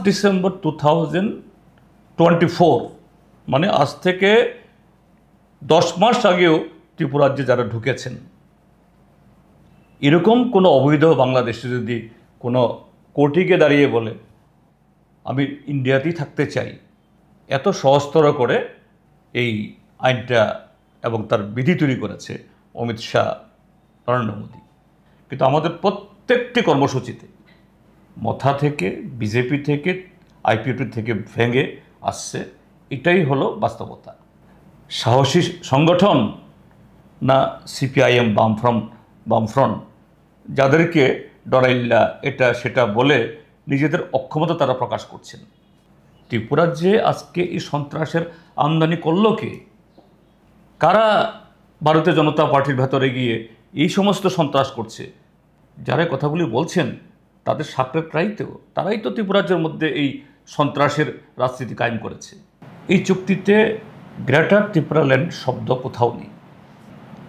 December 2024 মানে আজ থেকে 10 মাস আগেও ত্রিপুরা রাজ্যে যারা ঢুকেছেন, এরকম কোনো অবৈধ বাংলাদেশে যদি কোনো কোর্টে দাঁড়িয়ে বলে আমি ইন্ডিয়াতেই থাকতে চাই, এত সহজতর করে এই আইনটা এবং তার বিধি তৈরি করেছে অমিত শাহ, নরেন্দ্র মোদী। কিন্তু আমাদের প্রত্যেকটি কর্মসূচিতে মথা থেকে, বিজেপি থেকে, আইপিএফটি থেকে ভেঙে আসছে। এটাই হলো বাস্তবতা। সাহসী সংগঠন না সিপিআইএম বামফ্রন্ট যাদেরকে ডরাইল্লা এটা সেটা বলে নিজেদের অক্ষমতা তারা প্রকাশ করছেন। ত্রিপুরার যে আজকে এই সন্ত্রাসের আমদানি করল কে? কারা ভারতীয় জনতা পার্টির ভেতরে গিয়ে এই সমস্ত সন্ত্রাস করছে? যারা কথাগুলি বলছেন তাদের তারাই তো ত্রিপুরাজ্যের মধ্যে এই সন্ত্রাসের রাজনীতি কায়েম করেছে। এই চুক্তিতে গ্রেটার ত্রিপুরাল্যান্ড শব্দ কোথাও নেই।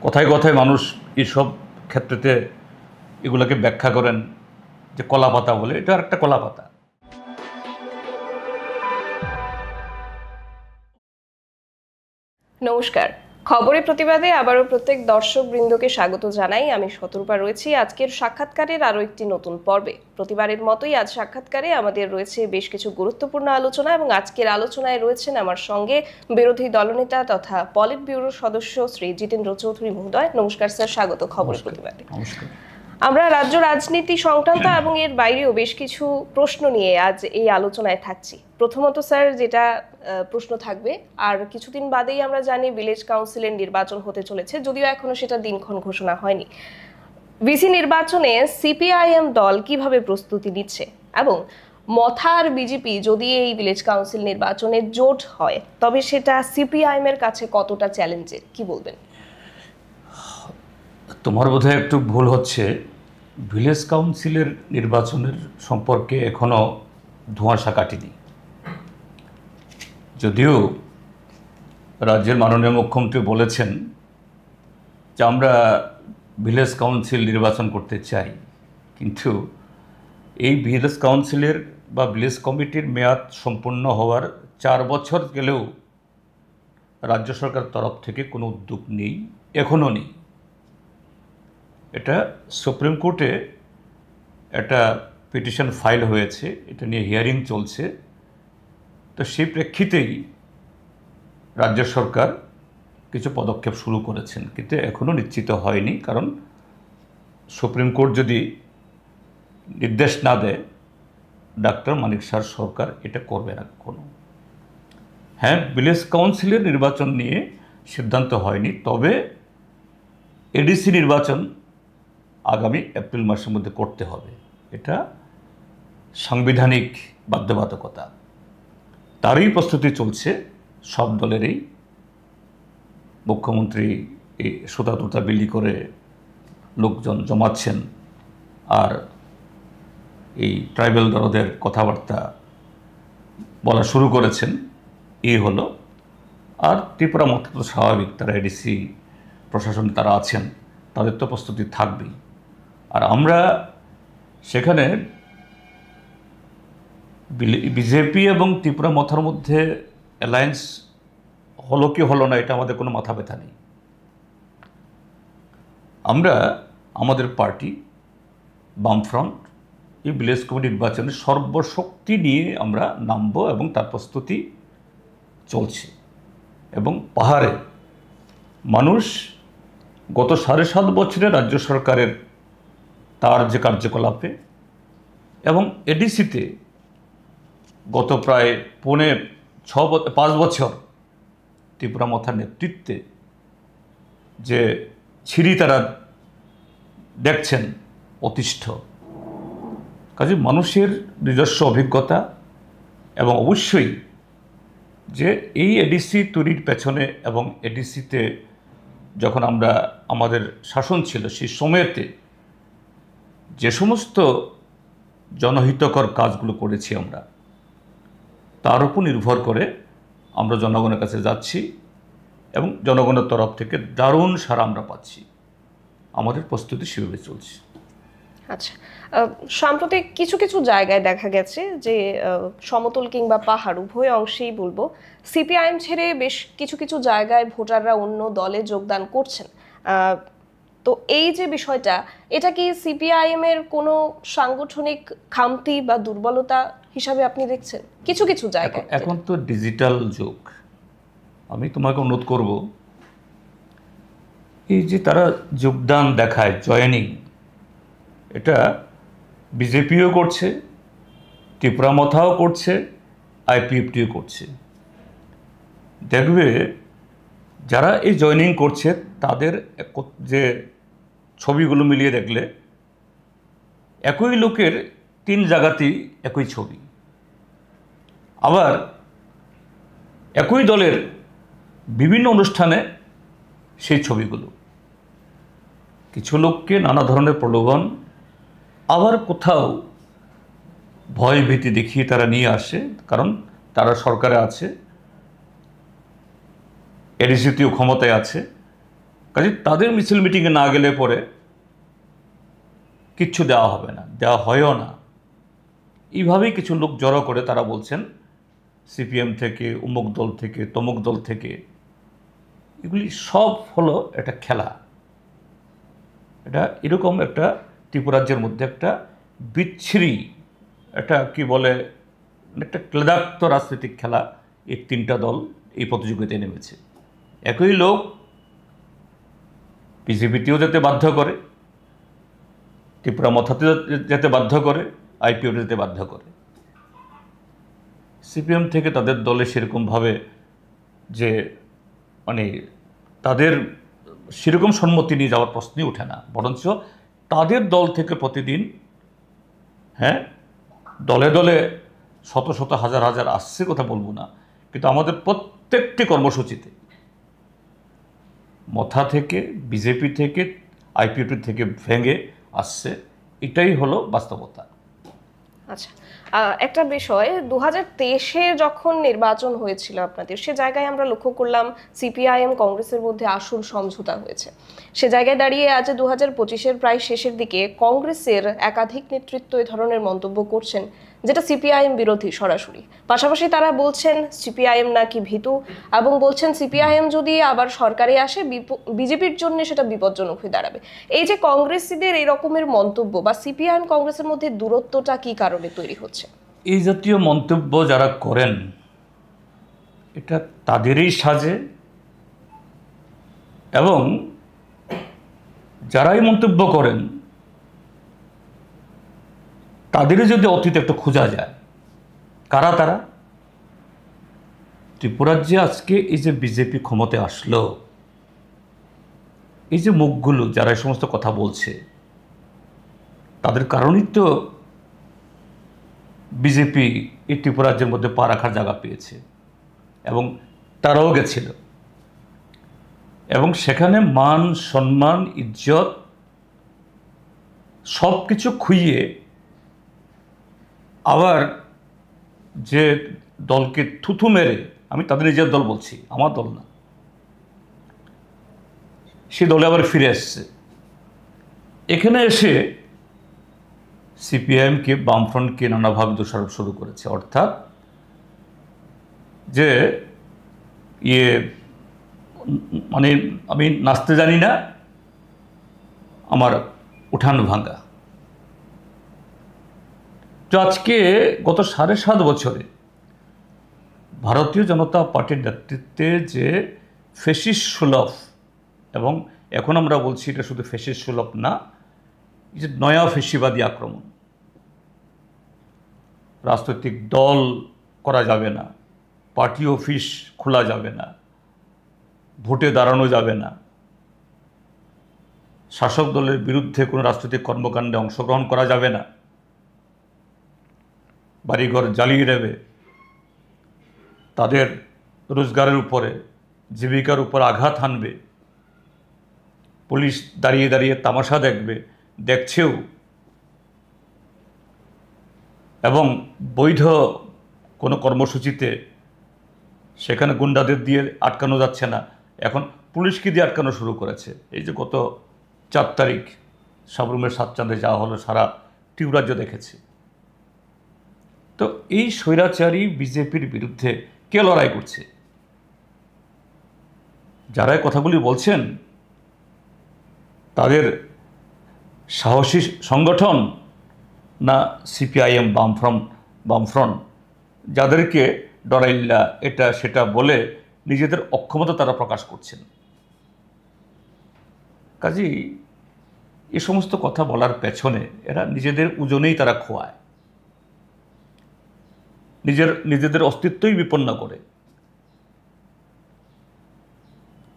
কথায় কথায় মানুষ এইসব ক্ষেত্রেতে এগুলোকে ব্যাখ্যা করেন যে কলাপাতা বলে, এটা একটা কলাপাতা। নমস্কার, খবরের প্রতিবাদে আবারও প্রত্যেক দর্শক বৃন্দকে স্বাগত জানাই। আমি শতরূপা রয়েছি আজকের সাক্ষাৎকারের আরও একটি নতুন পর্বে। প্রতিবারের মতোই আজ সাক্ষাৎকারে আমাদের রয়েছে বেশ কিছু গুরুত্বপূর্ণ আলোচনা এবং আজকের আলোচনায় রয়েছেন আমার সঙ্গে বিরোধী দলনেতা তথা পলিট ব্যুরোর সদস্য শ্রী জিতেন্দ্র চৌধুরী মহোদয়। নমস্কার স্যার, স্বাগত খবরের প্রতিবাদে। নমস্কার। আমরা রাজ্য রাজনীতি সংক্রান্ত এবং এর বাইরেও বেশ কিছু প্রশ্ন নিয়ে আজ এই আলোচনায় থাকছি। প্রথমত স্যার, যেটা প্রশ্ন থাকবে, আর কিছুদিন বাদেই আমরা জানি ভিলেজ কাউন্সিলের নির্বাচন হতে চলেছে, যদিও এখনো সেটা দিনক্ষণ ঘোষণা হয়নি। ভিসি নির্বাচনে সিপিআইএম দল কিভাবে প্রস্তুতি নিচ্ছে এবং মথা আর বিজেপি যদি এই ভিলেজ কাউন্সিল নির্বাচনে জোট হয় তবে সেটা সিপিআইএম এর কাছে কতটা চ্যালেঞ্জের, কি বলবেন? তোমার বোধহয় একটু ভুল হচ্ছে। ভিলেজ কাউন্সিলের নির্বাচনের সম্পর্কে এখনো ধোঁয়াশা কাটেনি। যদিও রাজ্যের মাননীয় মুখ্যমন্ত্রী বলেছেন যে আমরা ভিলেজ কাউন্সিল নির্বাচন করতে চাই, কিন্তু এই ভিলেজ কাউন্সিলের বা ভিলেজ কমিটির মেয়াদ সম্পূর্ণ হওয়ার 4 বছর গেলেও রাজ্য সরকার তরফ থেকে কোনো উদ্যোগ নেই, এখনও নেই। এটা সুপ্রিম কোর্টে একটা পিটিশন ফাইল হয়েছে, এটা নিয়ে হিয়ারিং চলছে। তো সেই প্রেক্ষিতেই রাজ্য সরকার কিছু পদক্ষেপ শুরু করেছেন, কিন্তু এখনও নিশ্চিত হয়নি। কারণ সুপ্রিম কোর্ট যদি নির্দেশ না দেয়, ডাক্তার মানিক শাহর সরকার এটা করবে না কোনো। হ্যাঁ, ভিলেজ কাউন্সিলের নির্বাচন নিয়ে সিদ্ধান্ত হয়নি, তবে এডিসি নির্বাচন আগামী এপ্রিল মাসের মধ্যে করতে হবে। এটা সাংবিধানিক বাধ্যবাধকতা। তারই প্রস্তুতি চলছে সব দলেরই। মুখ্যমন্ত্রী এই সুতা বিলি করে লোকজন জমাচ্ছেন, আর এই ট্রাইবাল দলদের কথাবার্তা বলা শুরু করেছেন। এই হলো। আর ত্রিপুরা মত তো স্বাভাবিক, তারা এডিসি প্রশাসন তারা আছেন, তাদের তো প্রস্তুতি থাকবেই। আর আমরা সেখানে বিজেপি এবং ত্রিপুরা মথার মধ্যে অ্যালায়েন্স হলো কি হলো না, এটা আমাদের কোনো মাথা ব্যথা নেই। আমরা আমাদের পার্টি বামফ্রন্ট এই ভিলেজ কমিটি নির্বাচনে সর্বশক্তি নিয়ে আমরা নামব এবং তার প্রস্তুতি চলছে। এবং পাহাড়ে মানুষ গত 7.5 বছরে রাজ্য সরকারের তার যে কার্যকলাপে এবং এডিসিতে গত প্রায় 5 বছর ত্রিপুরা মথার নেতৃত্বে যে ছিরি তারা দেখছেন অতিষ্ঠ। কাজে মানুষের নিজস্ব অভিজ্ঞতা এবং অবশ্যই যে এই এডিসি তৈরির পেছনে এবং এডিসিতে যখন আমরা আমাদের শাসন ছিল সেই সময়েতে যে সমস্ত জনহিতকর কাজগুলো করেছি আমরা, তার উপর নির্ভর করে আমরা জনগণের কাছে যাচ্ছি এবং জনগণের তরফ থেকে দারুণ সাড়া আমরা পাচ্ছি। আমাদের প্রস্তুতি সেভাবে চলছে। আচ্ছা, সাম্প্রতিক কিছু কিছু জায়গায় দেখা গেছে যে সমতল কিংবা পাহাড় উভয় অংশেই বলবো, সিপিআইএম ছেড়ে বেশ কিছু কিছু জায়গায় ভোটাররা অন্য দলে যোগদান করছেন। আহ, তো এই যে বিষয়টা, এটা কি সিপিআইএম এর কোনো সাংগঠনিক খামতি বা দুর্বলতা হিসাবে আপনি দেখছেন কিছু কিছু জায়গায়? এখন তো ডিজিটাল যুগ, আমি তোমাকে অনুরোধ করব, এই যে তারা যোগদান দেখায়, জয়েনিং, এটা বিজেপিও করছে, ত্রিপুরা মথাও করছে, আইপিএফটিও করছে। দেখবে যারা এই জয়েনিং করছে তাদের যে ছবিগুলো মিলিয়ে দেখলে একই লোকের 3 জায়গাতেই একই ছবি, আবার একই দলের বিভিন্ন অনুষ্ঠানে সেই ছবিগুলো। কিছু লোককে নানা ধরনের প্রলোভন, আবার কোথাও ভয় ভীতি দেখিয়ে তারা নিয়ে আসে, কারণ তারা সরকারে আছে, এডিসিতেও ক্ষমতায় আছে, কাজে তাদের মিছিল মিটিংয়ে না গেলে পরে কিচ্ছু দেওয়া হবে না, দেওয়া হয়ও না। এইভাবেই কিছু লোক জড়ো করে তারা বলছেন সিপিএম থেকে, অমুক দল থেকে, তমুক দল থেকে। এগুলি সব হলো একটা খেলা। এটা এরকম একটা ত্রিপুরাজ্যের মধ্যে একটা বিচ্ছিরি, একটা কি বলে, একটা ক্লেদাক্ত রাজনৈতিক খেলা। এই 3টা দল এই প্রতিযোগিতায় নেমেছে। একই লোক বিজেপিতেও যেতে বাধ্য করে, ত্রিপুরা মথাতে যেতে বাধ্য করে, আইপিএফ যেতে বাধ্য করে। সিপিএম থেকে তাদের দলে সেরকমভাবে যে মানে তাদের সেরকম সম্মতি নিয়ে যাওয়ার প্রশ্নই ওঠে না, বরঞ্চ তাদের দল থেকে প্রতিদিন দলে দলে শত শত হাজার হাজার আসছে, কথা বলবো না, কিন্তু আমাদের প্রত্যেকটি কর্মসূচিতে মথা থেকে, বিজেপি থেকে, আইপিএফটি থেকে ভেঙে আসছে। এটাই হলো বাস্তবতা। আচ্ছা, একটা বিষয়, 2023-এ যখন নির্বাচন হয়েছিল আপনাদের, সে জায়গায় আমরা লক্ষ্য করলাম সিপিআইএম কংগ্রেসের মধ্যে আসল সমঝোতা হয়েছে। সে জায়গায় দাঁড়িয়ে আজ 2025-এর প্রায় শেষের দিকে কংগ্রেসের একাধিক নেতৃত্ব এই ধরনের মন্তব্য করছেন, যেটা সিপিআইএম বিরোধী সরাসরি। পাশাপাশি তারা বলছেন সিপিআইএম নাকি ভীতু, এবং বলছেন সিপিআইএম যদি আবার সরকারে আসে বিজেপির জন্য সেটা বিপজ্জনক হয়ে দাঁড়াবে। এই যে কংগ্রেসীদের এই রকমের মন্তব্য, বা সিপিআইএম কংগ্রেসের মধ্যে দূরত্বটা কি কারণে তৈরি হচ্ছে? এই জাতীয় মন্তব্য যারা করেন এটা তাদেরই সাজে, এবং যারাই মন্তব্য করেন তাদেরই যদি অতীতে একটু খোঁজা যায়, কারা তারা? ত্রিপুরাজ্যে আজকে এই যে বিজেপি ক্ষমতায় আসলো, এই যে মুখগুলো যারা এই সমস্ত কথা বলছে, তাদের কারণেই তো বিজেপি এই ত্রিপুরাজ্যের মধ্যে পা রাখার জায়গা পেয়েছে, এবং তারাও গেছিল, এবং সেখানে মান সম্মান ইজ্জত সব কিছু খুইয়ে আবার যে দলকে থুথু মেরে, আমি তাদের নিজের দল বলছি, আমার দল না, সে দলে আবার ফিরে আসছে। এখানে এসে সিপিআইএমকে, বামফ্রন্টকে নানাভাবে দোষারোপ শুরু করেছে, অর্থাৎ যে মানে আমি নাচতে জানি না, আমার উঠান ভাঙ্গা। তো আজকে গত 7.5 বছরে ভারতীয় জনতা পার্টির নেতৃত্বে যে ফ্যাসিস্ট সুলভ, এবং এখন আমরা বলছি এটা শুধু ফ্যাসিস্ট সুলভ না, এই যে নয়া ফ্যাসিবাদী আক্রমণ, রাজনৈতিক দল করা যাবে না, পার্টি অফিস খোলা যাবে না, ভোটে দাঁড়ানো যাবে না, শাসক দলের বিরুদ্ধে কোনো রাজনৈতিক কর্মকাণ্ডে অংশগ্রহণ করা যাবে না, বাড়িঘর জ্বালিয়ে দেবে, তাদের রোজগারের উপরে, জীবিকার উপর আঘাত হানবে, পুলিশ দাঁড়িয়ে দাঁড়িয়ে তামাশা দেখবে, দেখছেও, এবং বৈধ কোনো কর্মসূচিতে সেখানে গুন্ডাদের দিয়ে আটকানো যাচ্ছে না, এখন পুলিশকে দিয়ে আটকানো শুরু করেছে। এই যে গত 4 তারিখ সাবরুমের সাতচাঁদে যাওয়া হলো, সারা ত্রিপুরাজ্য দেখেছে। তো এই স্বৈরাচারী বিজেপির বিরুদ্ধে কে লড়াই করছে? যারা এই কথাগুলি বলছেন তাদের সাহসী সংগঠন না সিপিআইএম বামফ্রন্ট, যাদেরকে ডরাইল্লা এটা সেটা বলে নিজেদের অক্ষমতা তারা প্রকাশ করছেন। কাজেই এ সমস্ত কথা বলার পেছনে এরা নিজেদের ওজনেই তারা খোয়ায়, নিজেদের অস্তিত্বই বিপন্ন করে।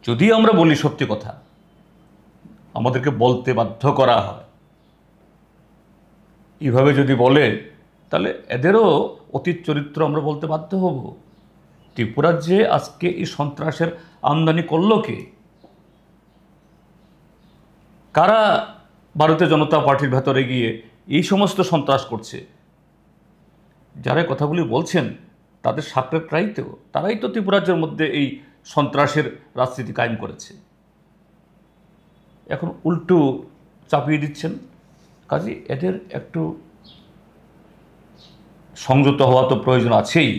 যদি আমরা বলি সত্যি কথা, আমাদেরকে বলতে বাধ্য করা হয়, এইভাবে যদি বলে তাহলে এদেরও অতীত চরিত্র আমরা বলতে বাধ্য হব। ত্রিপুরার যে আজকে এই সন্ত্রাসের আমদানি করলো কে? কারা ভারতীয় জনতা পার্টির ভেতরে গিয়ে এই সমস্ত সন্ত্রাস করছে? যারা কথাগুলি বলছেন তাদের সাকরেতরাই তো, তারাই তো ত্রিপুরাজ্যের মধ্যে এই সন্ত্রাসের রাজনীতি কায়েম করেছে। এখন উল্টো চাপিয়ে দিচ্ছেন। কাজে এদের একটু সংযত হওয়া তো প্রয়োজন আছেই,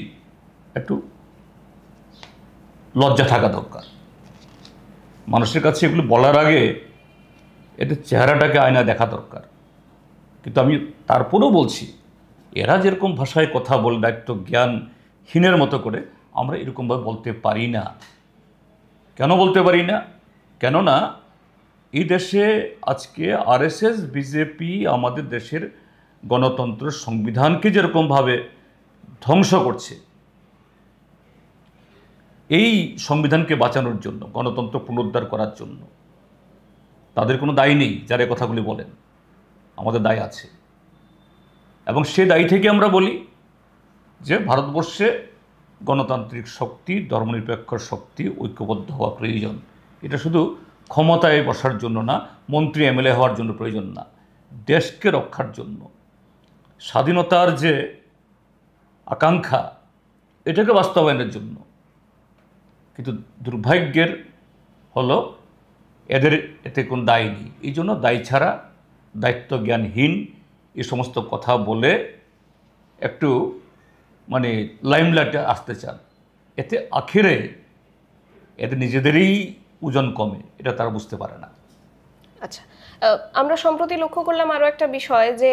একটু লজ্জা থাকা দরকার। মানুষের কাছে এগুলো বলার আগে এদের চেহারাটাকে আয়না দেখা দরকার। কিন্তু আমি তারপরেও বলছি, এরা যেরকম ভাষায় কথা বলে দায়িত্ব জ্ঞানহীনের মতো করে, আমরা এরকমভাবে বলতে পারি না। কেন বলতে পারি না? কেননা এই দেশে আজকে আরএসএস বিজেপি আমাদের দেশের গণতন্ত্র সংবিধানকে যেরকমভাবে ধ্বংস করছে, এই সংবিধানকে বাঁচানোর জন্য, গণতন্ত্র পুনরুদ্ধার করার জন্য তাদের কোনো দায় নেই। যারা কথাগুলি বলেন, আমাদের দায় আছে। এবং সে দায়ী থেকে আমরা বলি যে ভারতবর্ষে গণতান্ত্রিক শক্তি, ধর্মনিরপেক্ষ শক্তি ঐক্যবদ্ধ হওয়া প্রয়োজন। এটা শুধু ক্ষমতায় বসার জন্য না, মন্ত্রী এমএলএ হওয়ার জন্য প্রয়োজন না, দেশকে রক্ষার জন্য, স্বাধীনতার যে আকাঙ্ক্ষা এটাকে বাস্তবায়নের জন্য। কিন্তু দুর্ভাগ্যের হলো এদের এতে কোনো দায় নেই। এই জন্য দায় ছাড়া, দায়িত্ব জ্ঞানহীন এ সমস্ত কথা বলে একটু মানে লাইমলাইটে আসতে চান। এতে আখেরে এদের নিজেদেরই ওজন কমে, এটা তারা বুঝতে পারে না। আচ্ছা, আমরা সম্প্রতি লক্ষ্য করলাম আরও একটা বিষয়, যে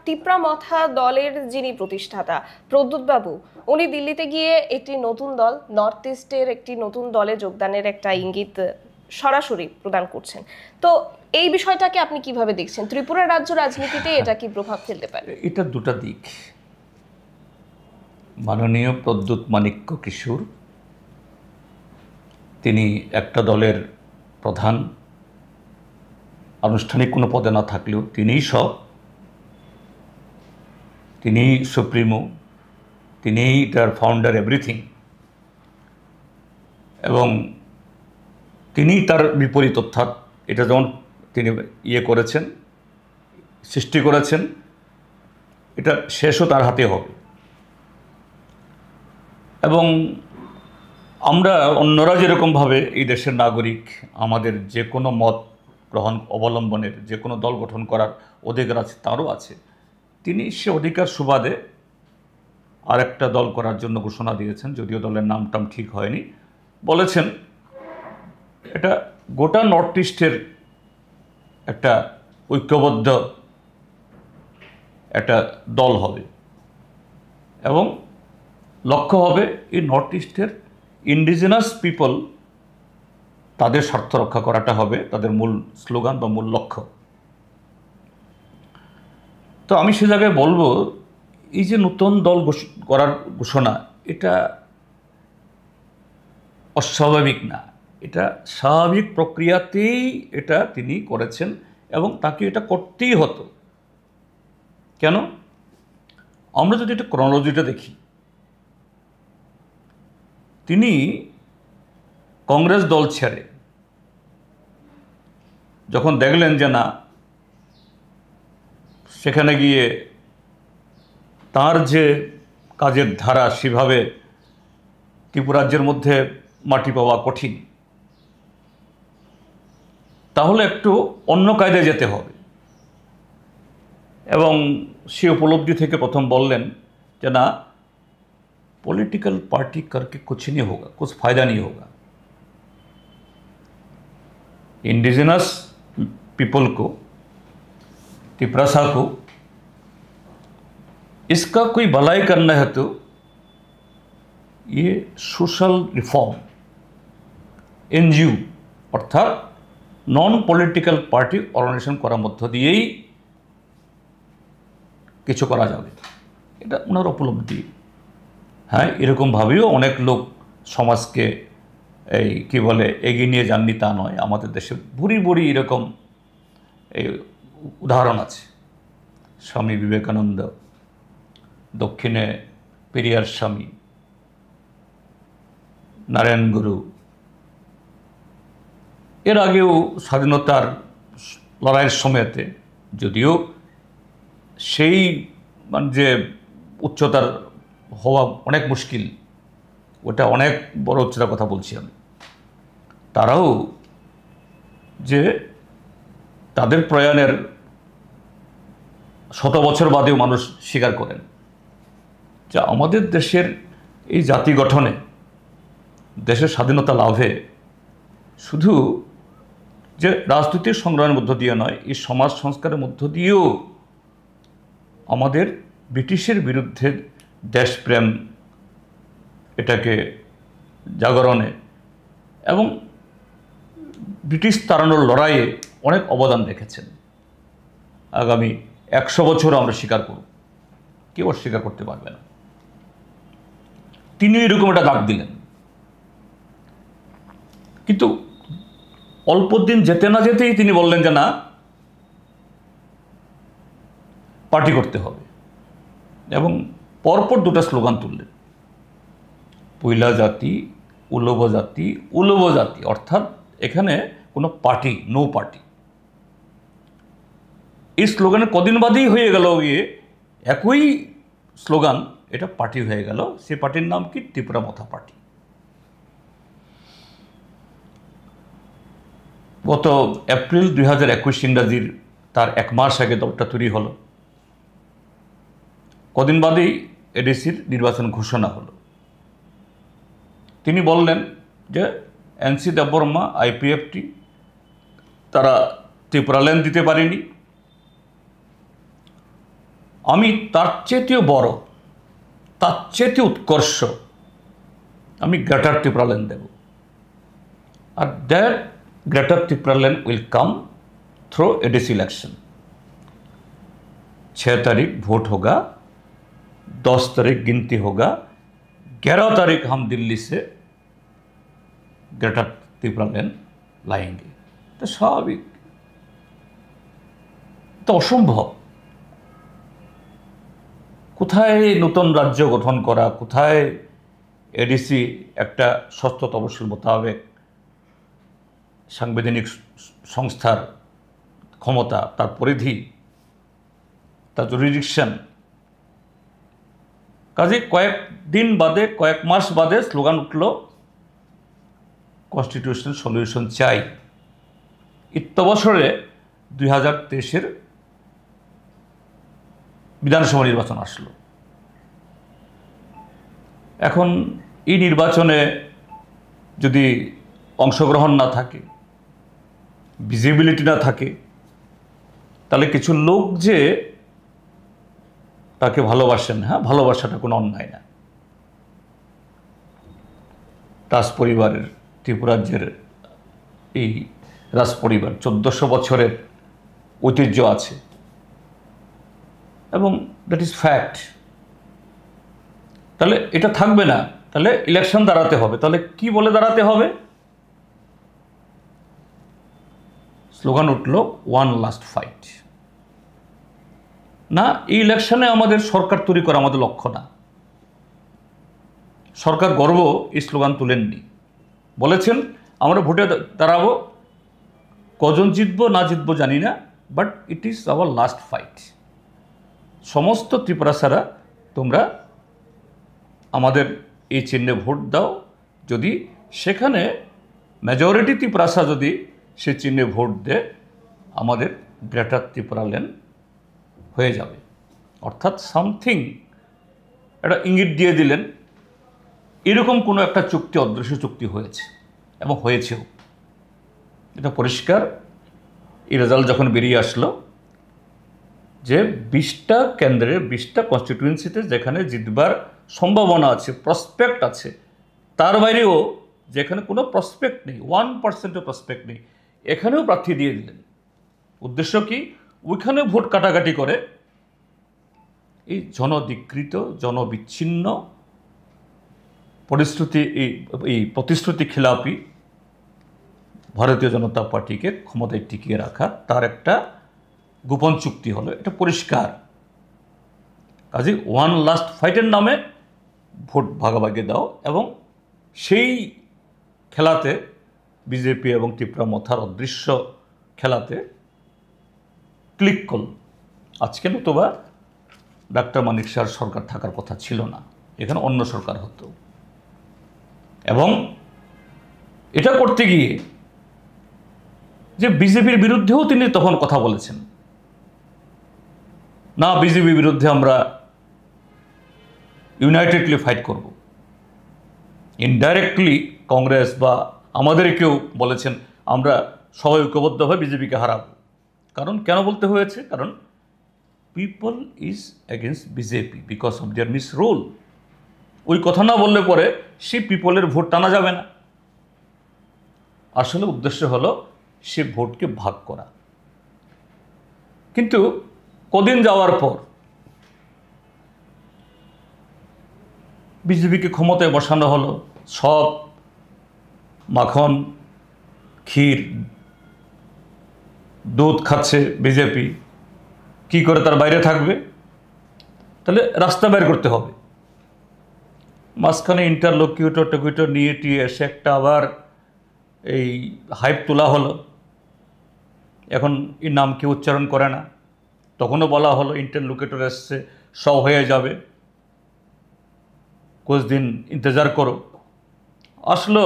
তিপ্রা মথা দলের যিনি প্রতিষ্ঠাতা প্রদ্যুৎ বাবু, উনি দিল্লিতে গিয়ে একটি নতুন দল, নর্থ ইস্টের একটি নতুন দলে যোগদানের একটা ইঙ্গিত সরাসরি প্রদান করছেন। তো এই বিষয়টাকে আপনি কিভাবে দেখছেন? ত্রিপুরা রাজ্য রাজনীতিতে এটা কি প্রভাব ফেলতে পারে? এটা দুটা দিক। মাননীয় প্রদ্যুৎ মাণিক্য কিশোর, তিনি একটা দলের প্রধান, আনুষ্ঠানিক কোনো পদে না থাকলেও তিনিই সব, তিনিই সুপ্রিমো, তিনিই তার ফাউন্ডার, এভরিথিং। এবং তিনি তার বিপরীত, অর্থাৎ এটা যেমন তিনি করেছেন, সৃষ্টি করেছেন, এটা শেষও তার হাতে হবে। এবং আমরা অন্যরা যেরকমভাবে এই দেশের নাগরিক, আমাদের যে কোনো মত গ্রহণ অবলম্বনের, যে কোনো দল গঠন করার অধিকার আছে, তারও আছে। তিনি সে অধিকার সুবাদে আরেকটা দল করার জন্য ঘোষণা দিয়েছেন, যদিও দলের নামটাম ঠিক হয়নি। বলেছেন এটা গোটা নর্থ ইস্টের একটা ঐক্যবদ্ধ একটা দল হবে এবং লক্ষ্য হবে এই নর্থ ইস্টের ইন্ডিজিনাস পিপল, তাদের স্বার্থ রক্ষা করাটা হবে তাদের মূল স্লোগান বা মূল লক্ষ্য। তো আমি সে জায়গায় বলবো, এই যে নতুন দল করার ঘোষণা, এটা অস্বাভাবিক না, এটা স্বাভাবিক প্রক্রিয়াতেই এটা তিনি করেছেন এবং তাকে এটা করতেই হতো। কেন? আমরা যদি এটা ক্রনোলজিটা দেখি, তিনি কংগ্রেস দল ছেড়ে যখন দেখলেন যে না, সেখানে গিয়ে তার যে কাজের ধারা সেভাবে ত্রিপুরাজ্যের মধ্যে মাটি পাওয়া কঠিন, তাহলে একটু অন্য কায়দায় যেতে হবে। এবং সে উপলব্ধি থেকে প্রথম বললেন যে না, पॉलिटिकल पार्टी करके कुछ नहीं होगा, कुछ फ़ायदा नहीं होगा। इंडिजिनस पीपल को, तिपरासा को, इसका कोई भलाई करना है तो ये सोशल रिफॉर्म एनजीओ अर्थात नॉन पॉलिटिकल पार्टी ऑर्गेनाइजेशन करार मध्य दिएई किछु करा जाबे, এটা ওনার উপলব্ধি। হ্যাঁ, এরকমভাবেও অনেক লোক সমাজকে এই কী বলে এগিয়ে নিয়ে যাননি তা নয়। আমাদের দেশে ভুরি ভুরি এরকম এই উদাহরণ আছে। স্বামী বিবেকানন্দ, দক্ষিণে পেরিয়ার স্বামী, নারায়ণ গুরু, এর আগেও স্বাধীনতার লড়াইয়ের সময়তে, যদিও সেই মানে যে উচ্চতার হওয়া অনেক মুশকিল, ওটা অনেক বড় উচ্চতার কথা বলছি আমি, তারাও যে তাদের প্রয়াণের শত বছর বাদেও মানুষ স্বীকার করেন যে আমাদের দেশের এই জাতি গঠনে, দেশের স্বাধীনতা লাভে শুধু যে রাজনৈতিক সংগ্রামের মধ্য দিয়ে নয়, এই সমাজ সংস্কারের মধ্য দিয়েও আমাদের ব্রিটিশের বিরুদ্ধে দেশপ্রেম এটাকে জাগরণে এবং ব্রিটিশ তাড়ানোর লড়াইয়ে অনেক অবদান রেখেছেন। আগামী 100 বছর আমরা স্বীকার করব, কেউ অস্বীকার করতে পারবে না। তিনি এরকম একটা দাগ দিলেন, কিন্তু অল্প দিন যেতে না যেতেই তিনি বললেন যে না, পার্টি করতে হবে। এবং পরপর দুটো স্লোগান তুললেন, পয়লা জাতি, উলভ জাতি, উলভ জাতি, অর্থাৎ এখানে কোনো পার্টি, নো পার্টি। এই স্লোগানের কদিন বাদেই হয়ে গেল গিয়ে একই স্লোগান, এটা পার্টি হয়ে গেল। সে পার্টির নাম কি? ত্রিপুরা মথা পার্টি। গত এপ্রিল 2021 ইংরাজির তার 1 মাস আগে দলটা তৈরি হলো। কদিন বাদেই এডিসির নির্বাচন ঘোষণা হলো। তিনি বললেন যে এনসি দেববর্মা, আইপিএফটি তারা ত্রিপুরাল্যান্ড দিতে পারেনি, আমি তার চেয়েও বড়, তার চেয়ে উৎকর্ষ আমি গ্রেটার ত্রিপুরাল্যান্ড দেব। আর that greater Tripuraland will come through ADC election. 6 तारीख वोट होगा, 10 तारीख गिनती होगा, 11 तारीख हम दिल्ली से ग्रेटर त्रिपुरालैंड लाएंगे। तो स्वाभाविक, तो असम्भव। কোথায় নতুন রাজ্য গঠন করা, কোথায় এডিসি একটা ষষ্ঠ তফসিল মোতাবেক সাংবিধানিক সংস্থার ক্ষমতা, তার পরিধি, তার জুরিডিকশন। কাজে কয়েকদিন বাদে, কয়েক মাস বাদে স্লোগান উঠল কনস্টিটিউশনাল সলিউশন চাই। বছরে 2023 বিধানসভা নির্বাচন আসলো। এখন এই নির্বাচনে যদি অংশগ্রহণ না থাকে, ভিজিবিলিটি না থাকে, তাহলে কিছু লোক যে তাকে ভালোবাসেন, হ্যাঁ, ভালোবাসাটা কোনো অন্যায় না। রাজ পরিবারের, ত্রিপুরাজ্যের এই রাজ পরিবার 1400 বছরের ঐতিহ্য আছে এবং দ্যাট ইজ ফ্যাক্ট। তাহলে এটা থাকবে না, তাহলে ইলেকশন দাঁড়াতে হবে। তাহলে কি বলে দাঁড়াতে হবে? স্লোগান উঠল ওয়ান লাস্ট ফাইট। না, এই ইলেকশনে আমাদের সরকার তৈরি করা আমাদের লক্ষ্য না। সরকার গর্ব এই স্লোগান তুলেননি, বলেছেন আমরা ভোটে দাঁড়াবো, কজন জিতবো না জিতবো জানি না, but it is our last fight. সমস্ত ত্রিপুরাসারা তোমরা আমাদের এই চিহ্নে ভোট দাও। যদি সেখানে মেজরিটি ত্রিপুরাসা যদি সে চিহ্নে ভোট দিয়ে আমাদের গ্রেটার ত্রিপুরাল্যান্ড হয়ে যাবে। অর্থাৎ সামথিং একটা ইঙ্গিত দিয়ে দিলেন এরকম কোনো একটা চুক্তি, অদৃশ্য চুক্তি হয়েছে এবং হয়েছেও। এটা পরিষ্কার। এই রেজাল্ট যখন বেরিয়ে আসলো যে 20টা কেন্দ্রে 20টা কনস্টিটিউয়েন্সিতে যেখানে জিতবার সম্ভাবনা আছে, প্রসপেক্ট আছে, তার বাইরেও যেখানে কোনো প্রসপেক্ট নেই, 1%ও প্রসপেক্ট নেই, এখানেও প্রার্থী দিয়ে দিলেন। উদ্দেশ্য কি? ওইখানে ভোট কাটাকাটি করে এই জনধিকৃত, জনবিচ্ছিন্ন এই প্রতিশ্রুতি খেলাপি ভারতীয় জনতা পার্টিকে ক্ষমতায় টিকিয়ে রাখা তার একটা গোপন চুক্তি হলো। এটা পরিষ্কার। কাজে ওয়ান লাস্ট ফাইটের নামে ভোট ভাগাভাগি দাও এবং সেই খেলাতে বিজেপি এবং ত্রিপুরা মথার অদৃশ্য খেলাতে ক্লিক করল। আজকে নতুবা ডাক্তার মানিক শাহর সরকার থাকার কথা ছিল না, এখানে অন্য সরকার হতো। এবং এটা করতে গিয়ে যে বিজেপির বিরুদ্ধেও তিনি তখন কথা বলেছেন, না বিজেপির বিরুদ্ধে আমরা ইউনাইটেডলি ফাইট করব। ইনডাইরেক্টলি কংগ্রেস বা আমাদেরকেও বলেছেন আমরা সবাই ঐক্যবদ্ধভাবে বিজেপিকে হারাবো। কারণ কেন বলতে হয়েছে? কারণ people is against BJP because of their miss rule. ওই কথা না বললে পরে সেই পিপলের ভোট টানা যাবে না। আসলে উদ্দেশ্য হলো সে ভোটকে ভাগ করা। কিন্তু কদিন যাওয়ার পর বিজেপিকে ক্ষমতায় বসানো হলো, সব মাখন ক্ষীর দুধ খাচ্ছে বিজেপি, কি করে তার বাইরে থাকবে? তাহলে রাস্তা বের করতে হবে। মাঝখানে ইন্টারলোকিউটর নিয়ে টিয়ে এসে একটা আবার এই হাইপ তোলা হলো। এখন এই নাম কেউ উচ্চারণ করে না। তখনও বলা হলো ইন্টারলোকিউটর এসছে, সব হয়ে যাবে, কুছ দিন ইন্তজার করো। আসলো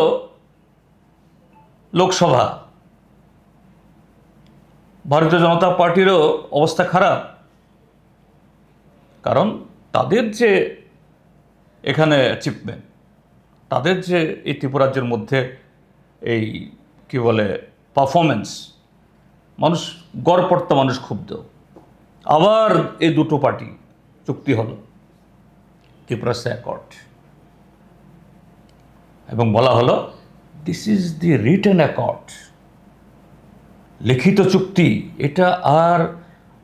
লোকসভা, ভারতীয় জনতা পার্টিরও অবস্থা খারাপ। কারণ তাদের যে এখানে অ্যাচিভমেন্ট, তাদের যে এই ত্রিপুরাজ্যের মধ্যে এই কি বলে পারফরমেন্স, মানুষ গড়পড়তা, মানুষ ক্ষুব্ধ। আবার এই দুটো পার্টি চুক্তি হলো, ত্রিপুরা অ্যাকর্ড, এবং বলা হলো this is the written accord, লিখিত চুক্তি, এটা আর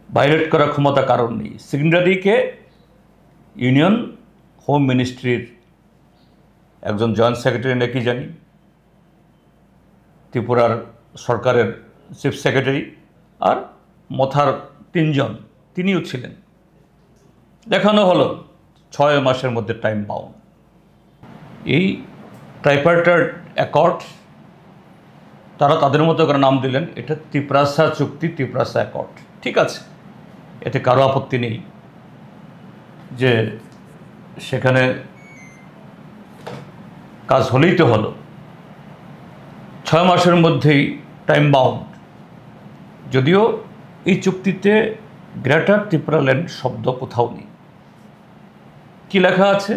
ভায়োলেট করার ক্ষমতা কারণ নেই। সিগনেটারিকে ইউনিয়ন হোম মিনিস্ট্রির একজন জয়েন্ট সেক্রেটারি নাকি জানি, ত্রিপুরার সরকারের চিফ সেক্রেটারি, আর মথার 3 জন, তিনিও ছিলেন। দেখানো হলো 6 মাসের মধ্যে টাইম বাউন্ড। এই ট্রাইপার্টাইট অ্যাকর্ড তারা তাদের মতো করে নাম দিলেন, এটা ত্রিপ্রাসা চুক্তি, ত্রিপ্রাসা অ্যাকর্ড। ঠিক আছে, এতে কারো আপত্তি নেই যে সেখানে কাজ হলেই তো হলো। 6 মাসের মধ্যেই টাইম বাউন্ড। যদিও এই চুক্তিতে গ্রেটার ত্রিপুরাল্যান্ড শব্দ কোথাও নেই। কি লেখা আছে?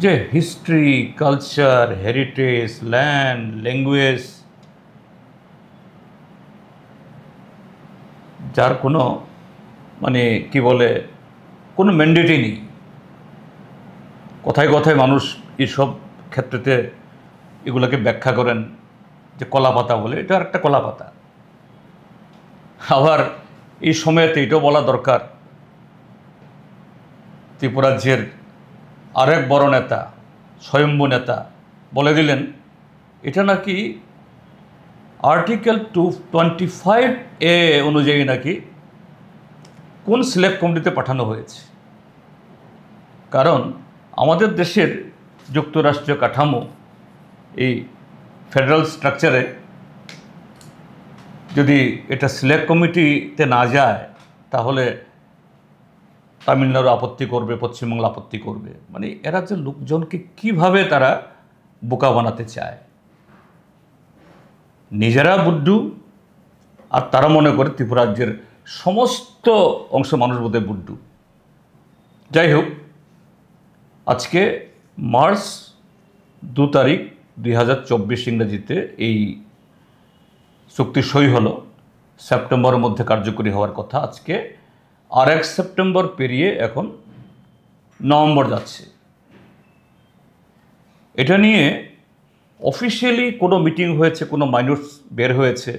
যে history, culture, heritage, land, language, যার কোনো মানে কি বলে কোনো ম্যান্ডেটই নেই। কথায় কথায় মানুষ এইসব ক্ষেত্রেতে এগুলোকে ব্যাখ্যা করেন যে কলাপাতা বলে, এটা আর একটা কলাপাতা। আবার এই সময়তে এটাও বলা দরকার, ত্রিপুরাজ্যের আরেক বড় নেতা, স্বয়ম্ভু নেতা বলে দিলেন এটা নাকি আর্টিকেল 225A অনুযায়ী নাকি কোন সিলেক্ট কমিটিতে পাঠানো হয়েছে। কারণ আমাদের দেশের যুক্তরাষ্ট্রীয় কাঠামো, এই ফেডারেল স্ট্রাকচারে যদি এটা সিলেক্ট কমিটিতে না যায় তাহলে তামিলনাড়ু আপত্তি করবে, পশ্চিমবঙ্গ আপত্তি করবে। মানে এরা যে লোকজনকে কিভাবে তারা বোকা বানাতে চায়। নিজেরা বুড্ডু, আর তারা মনে করে ত্রিপুরা রাজ্যের সমস্ত অংশ মানুষ বোধহয় বুড্ডু। যাই হোক, আজকে মার্চ 2 তারিখ 2024 ইংরেজিতে এই চুক্তি সই হলো। সেপ্টেম্বরের মধ্যে কার্যকরী হওয়ার কথা। আজকে আর 1 সেপ্টেম্বর পেরিয়ে এখন নভেম্বর যাচ্ছে। এটা নিয়ে অফিসিয়ালি কোনো মিটিং হয়েছে, কোনো মাইনটস বের হয়েছে,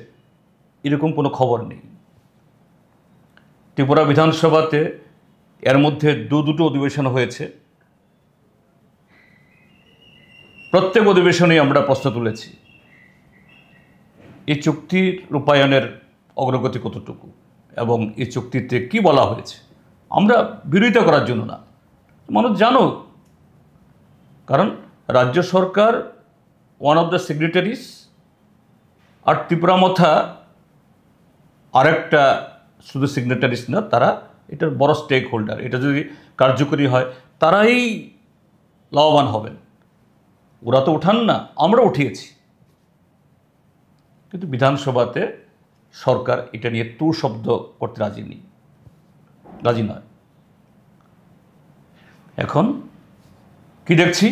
এরকম কোনো খবর নেই। ত্রিপুরা বিধানসভাতে এর মধ্যে দুটো অধিবেশন হয়েছে। প্রত্যেক অধিবেশনেই আমরা প্রশ্ন তুলেছি এই চুক্তির রূপায়ণের অগ্রগতি কতটুকু এবং এই চুক্তিতে কি বলা হয়েছে। আমরা বিরোধিতা করার জন্য না, মানুষ জানুক, কারণ রাজ্য সরকার ওয়ান অফ দ্য সিগনেটারিজ, আর ত্রিপুরা মথা আরেকটা শুধু সিগনেটারিজ না, তারা এটার বড় স্টেক হোল্ডার। এটা যদি কার্যকরী হয় তারাই লাভবান হবেন। ওরা তো উঠান না, আমরা উঠিয়েছি। কিন্তু বিধানসভাতে সরকার এটা নিয়ে তু শব্দ করতে রাজি নয়। এখন কি দেখছি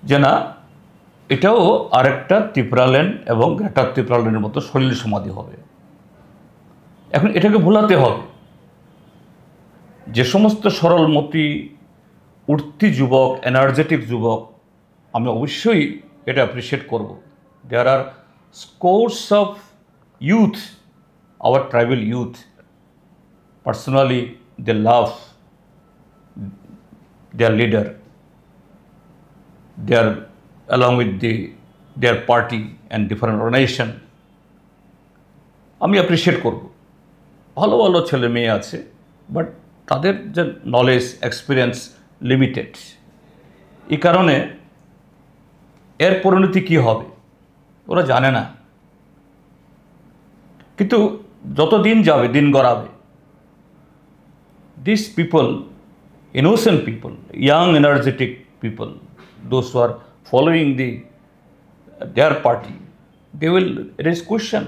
যে না, এটাও আরেকটা ত্রিপুরাল্যান্ড এবং গ্রেটার ত্রিপুরাল্যান্ডের মতো সলিল সমাধি হবে। এখন এটাকে ভোলাতে হবে। যে সমস্ত সরলমতি উঠতি যুবক, এনার্জেটিক যুবক, আমি অবশ্যই এটা অ্যাপ্রিসিয়েট করব। There are scores of youth, our tribal youth, personally they love their leader, they are along with their party and different organization. আমি অ্যাপ্রিসিয়েট করব। ভালো ভালো ছেলে মেয়ে আছে, বাট তাদের যে নলেজ, এক্সপিরিয়েন্স লিমিটেড। এই কারণে এর পরিণতি কী হবে ওরা জানে না। কিন্তু যত দিন যাবে, দিন গড়াবে, these people, innocent people, young energetic people, those who are following their party, they will raise question.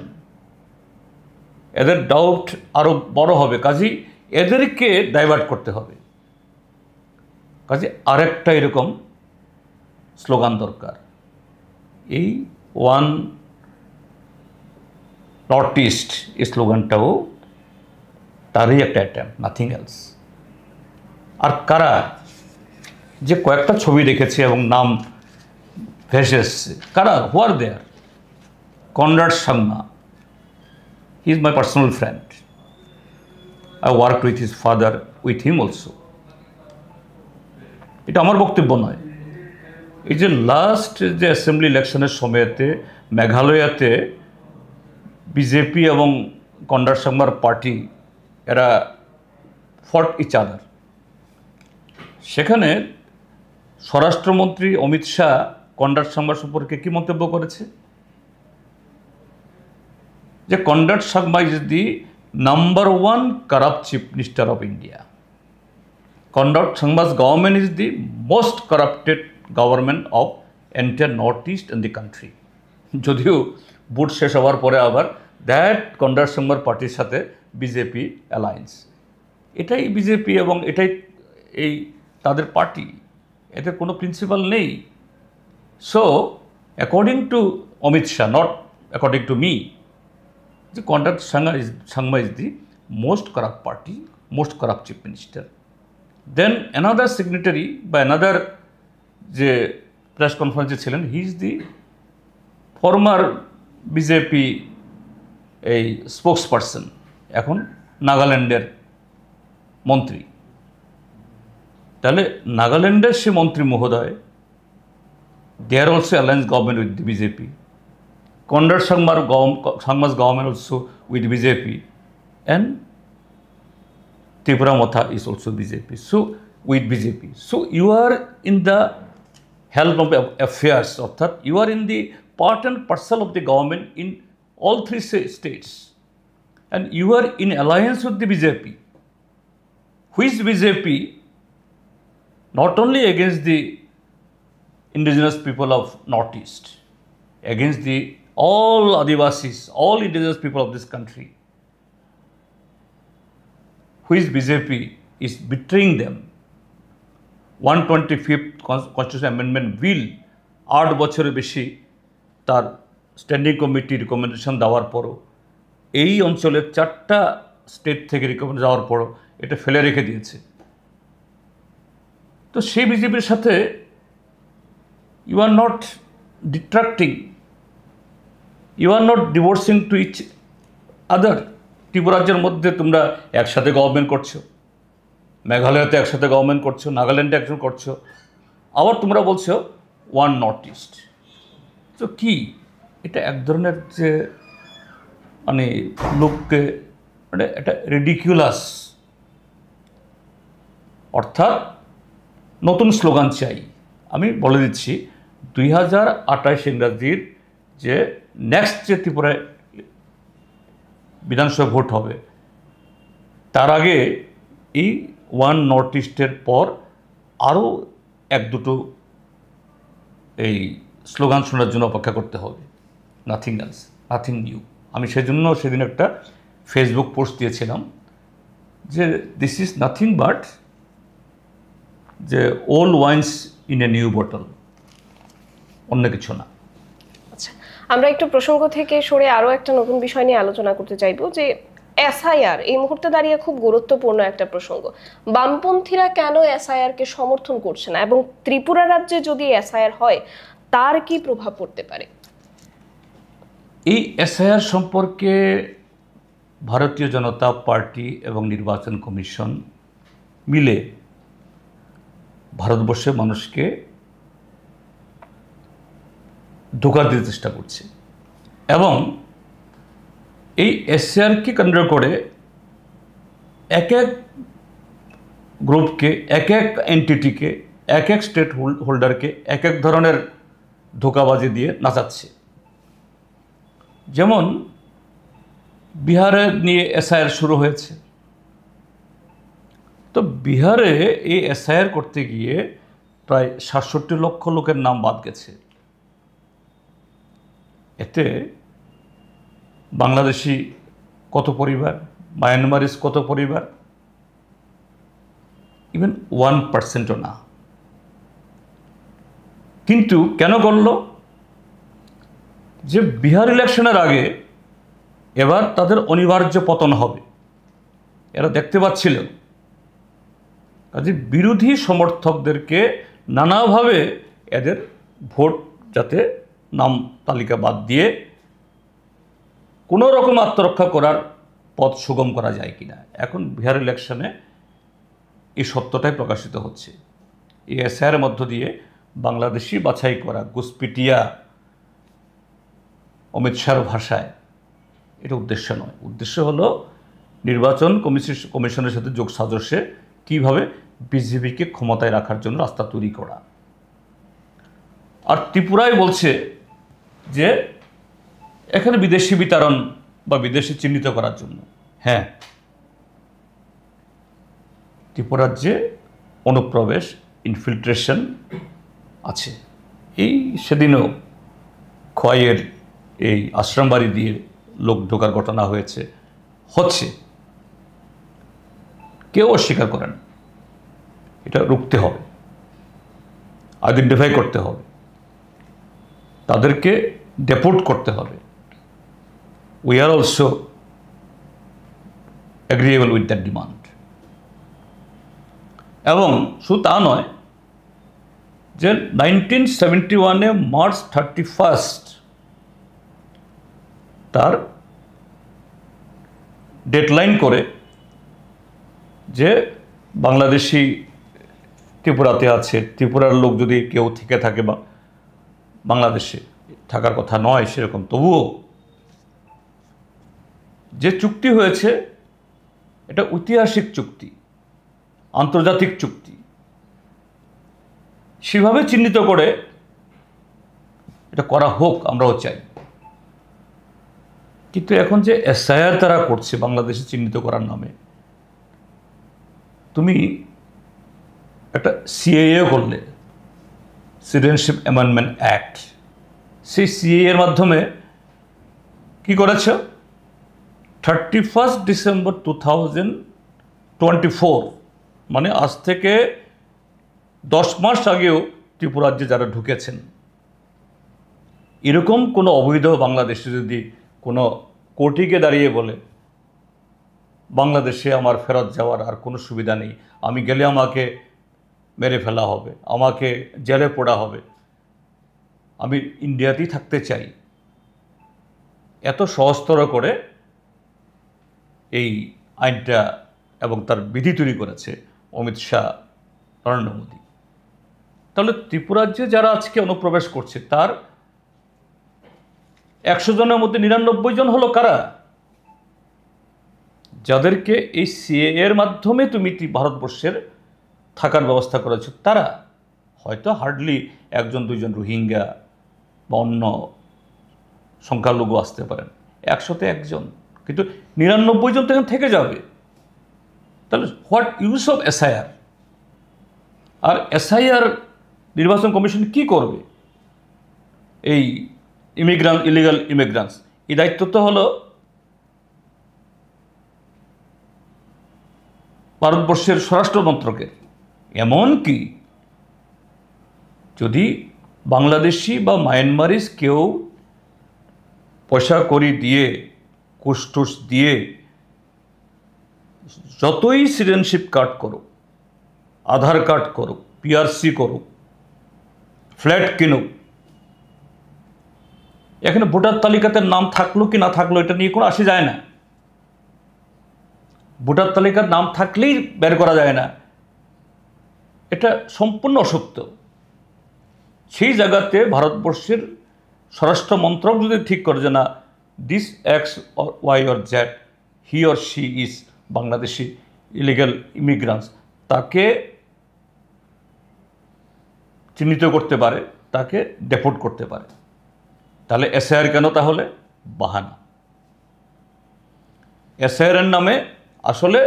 এদের ডাউট আরো বড় হবে, কাজেই এদেরকে ডাইভার্ট করতে হবে। কাজে আরেকটা এরকম স্লোগান দরকার। এই ওয়ান নর্থ ইস্ট, এই স্লোগানটাও তারই একটা অ্যাটেম্প, নাথিং এলস। আর কারা, যে কয়েকটা ছবি দেখেছে এবং নাম ভেসে এসছে, কারা, who are there? Conrad Sangma, he is my personal friend. I work with his father, with him also. এটা আমার বক্তব্য নয়। এই যে লাস্ট যে অ্যাসেম্বলি ইলেকশনের সময়তে মেঘালয়াতে বিজেপি এবং কনরাড সাংমার পার্টি এরা ফট ইচ আদার, সেখানে স্বরাষ্ট্রমন্ত্রী অমিত শাহ কনরাড সাংমা সম্পর্কে কি মন্তব্য করেছে? যে Conrad Sangma is the number 1 corrupt chief minister of India. Conrad Sangma's government is the most corrupted government of entire northeast in the country. যদিও ভোট শেষ হওয়ার পরে আবার দ্যাট কনরাড সাংমার পার্টির সাথে বিজেপি অ্যালায়েন্স, এটাই বিজেপি এবং এটাই এই তাদের পার্টি, এদের কোনো প্রিন্সিপাল নেই। So according to Amit Shah, not according to me, যে Conrad Sangma is the most corrupt party, most corrupt chief minister. Then another signatory বা অ্যানাদার যে প্রেস কনফারেন্সে ছিলেন, he is the former BJP এই স্পোক্স পারসন, এখন নাগাল্যান্ডের মন্ত্রী। তাহলে নাগাল্যান্ডের সে মন্ত্রী মহোদয়, they are also alliance government with the BJP. Conrad Sangma's government also with BJP, and Tripura Motha is also BJP. So with BJP. So you are in the helm of affairs, অর্থাৎ you are in the part and parcel of the government in all 3 states, and you are in alliance with the BJP. Which BJP not only against the indigenous people of Northeast, against the all Adivasis, all indigenous people of this country, which BJP is betraying them. 125th Constitution Amendment Bill 8 বছরের বেশি তার standing committee recommendation দেওয়ার পরও, এই অঞ্চলের 4টা state থেকে recommend যাওয়ার পরও এটা ফেলে রেখে দিয়েছে। তো সেই বিজেপির সাথে you are not detracting, you are not divorcing to each other. ত্রিপুরাজ্যের মধ্যে তোমরা একসাথে গভর্নমেন্ট করছো, মেঘালয়তে একসাথে গভর্নমেন্ট করছো, নাগাল্যান্ডে একজন করছো, আবার তোমরা বলছো ওয়ান নর্থ ইস্ট। তো কি এটা এক ধরনের যে মানে লোককে মানে এটা রিডিকিউলাস, অর্থাৎ নতুন স্লোগান চাই। আমি বলে দিচ্ছি 2028 ইংরাজির যে নেক্সট যে ত্রিপুরায় বিধানসভা ভোট হবে, তার আগে এই ওয়ান নর্থ ইস্টের পর আরও 1-2 এই স্লোগান শোনার জন্য অপেক্ষা করতে হবে। Nothing else, nothing new. আমি সেজন্য সেদিন একটা ফেসবুক পোস্ট দিয়েছিলাম যে দিস ইজ নাথিং বাট যে old wines in a new bottle, অন্য কিছু না। আচ্ছা, আমরা একটু প্রসঙ্গ থেকে সরে আরও একটা নতুন বিষয় নিয়ে আলোচনা করতে চাইবো যে এসআইআর এই মুহূর্তে দাঁড়িয়ে খুব গুরুত্বপূর্ণ একটা প্রসঙ্গ। বামপন্থীরা কেন এসআইআরকে সমর্থন করছে না, এবং ত্রিপুরা রাজ্যে যদি এসআইআর হয় তার কি প্রভাব পড়তে পারে? এই এসআইআর সম্পর্কে ভারতীয় জনতা পার্টি এবং নির্বাচন কমিশন মিলে ভারতবর্ষের মানুষকে ধোঁকা দিতে চেষ্টা করছে, এবং এই এসআইআরকে কেন্দ্র করে এক এক গ্রুপকে, এক এক এন্টিটিকে, এক এক স্টেট হোল্ডারকে এক এক ধরনের ধোঁকাবাজি দিয়ে নাচাচ্ছে। যেমন বিহারে নিয়ে এসআইআর শুরু হয়েছে, তো বিহারে এই এসআইআর করতে গিয়ে প্রায় 67 লক্ষ লোকের নাম বাদ গেছে। এতে বাংলাদেশি কত পরিবার, মায়ানমারিস কত পরিবার, ইভেন 1%ও না। কিন্তু কেন করল? যে বিহার ইলেকশনের আগে এবার তাদের অনিবার্য পতন হবে, এরা দেখতে পাচ্ছিল। কাজে বিরোধী সমর্থকদেরকে নানাভাবে এদের ভোট যাতে নাম তালিকা বাদ দিয়ে কোনো রকম আত্মরক্ষা করার পথ সুগম করা যায় কিনা, এখন বিহার ইলেকশনে এই সত্যটাই প্রকাশিত হচ্ছে। এই এসআইআর মধ্য দিয়ে বাংলাদেশি বাছাই করা গুসপিটিয়া, অমিত শাহর ভাষায়, এটা উদ্দেশ্য নয়। উদ্দেশ্য হলো নির্বাচন কমিশনের সাথে যোগ সাজসে কীভাবে বিজেপিকে ক্ষমতায় রাখার জন্য রাস্তা তৈরি করা। আর ত্রিপুরায় বলছে যে এখানে বিদেশি বিতাড়ন বা বিদেশি চিহ্নিত করার জন্য। হ্যাঁ, ত্রিপুরাজ্যে অনুপ্রবেশ, ইনফিল্ট্রেশন আছে। এই সেদিনও খোয়াইয়ের এই আশ্রমবাড়ি দিয়ে লোক ঢোকার ঘটনা হচ্ছে, কেউ অস্বীকার করেন। এটা রুখতে হবে, আইডেন্টিফাই করতে হবে, তাদেরকে ডেপোর্ট করতে হবে। We are also agreeable with that demand. এবং শুধু তা নয় যে 1971-এ মার্চ 31 তার ডেডলাইন করে যে বাংলাদেশি ত্রিপুরাতে আছে, ত্রিপুরার লোক যদি কেউ থেকে থাকে বা বাংলাদেশে থাকার কথা নয় সেরকম, তবুও যে চুক্তি হয়েছে এটা ঐতিহাসিক চুক্তি, আন্তর্জাতিক চুক্তি, সেভাবে চিহ্নিত করে এটা করা হোক, আমরাও চাই। কিন্তু এখন যে এসআইআর তারা করছে বাংলাদেশে চিহ্নিত করার নামে, তুমি একটা সিএএ করলে, সিটিজেনশিপ অ্যামেন্ডমেন্ট অ্যাক্ট, সেই সিএ এর মাধ্যমে কি করেছ, 31 ডিসেম্বর 2024, মানে আজ থেকে 10 মাস আগেও ত্রিপুরা রাজ্যে যারা ঢুকেছেন, এরকম কোনো অবৈধ বাংলাদেশে যদি কোনো কোর্টে গিয়ে দাঁড়িয়ে বলে বাংলাদেশে আমার ফেরত যাওয়ার আর কোনো সুবিধা নেই, আমি গেলে আমাকে মেরে ফেলা হবে, আমাকে জেলে পোড়া হবে, আমি ইন্ডিয়াতেই থাকতে চাই, এত সহজতর করে এই আইনটা এবং তার বিধি তৈরি করেছে অমিত শাহ, নরেন্দ্র মোদী। তাহলে ত্রিপুরা রাজ্যে যারা আজকে অনুপ্রবেশ করছে তার 100 জনের মধ্যে 99 জন হলো কারা? যাদেরকে এই সিএ এর মাধ্যমে তুমি ভারতবর্ষের থাকার ব্যবস্থা করেছো, তারা হয়তো হার্ডলি 1-2 জন রোহিঙ্গা বা অন্য সংখ্যালঘু আসতে পারেন, 100-তে 1 জন, কিন্তু 99 জন তো এখানে থেকে যাবে। তাহলে হোয়াট ইউজ অফ এসআইআর? আর এসআইআর নির্বাচন কমিশন কি করবে? এই ইলিগাল ইমিগ্রান্টস, এই দায়িত্ব তো হলো ভারতবর্ষের স্বরাষ্ট্র মন্ত্রকের। এমনকি যদি বাংলাদেশি বা মায়ানমারিস কেউ পয়সা কড়ি দিয়ে, কুসটুস দিয়ে যতই সিটিজেনশিপ কার্ড করুক, আধার কার্ড করুক, পিআরসি করুক, ফ্ল্যাট কিনুক, এখানে ভোটার তালিকাতে নাম থাকলো কি না থাকলো এটা নিয়ে কোনো আসে যায় না। ভোটার তালিকার নাম থাকলেই বের করা যায় না, এটা সম্পূর্ণ অসত্য। সেই জায়গাতে ভারতবর্ষের স্বরাষ্ট্র মন্ত্রক যদি ঠিক করে যে না, this X Y or Z, he or she is Bangladeshi illegal immigrants, তাকে চিহ্নিত করতে পারে, তাকে ডেপোর্ট করতে পারে। তাহলে এসআইআর কেন? তাহলে বাহানা। এসআইআর নামে আসলে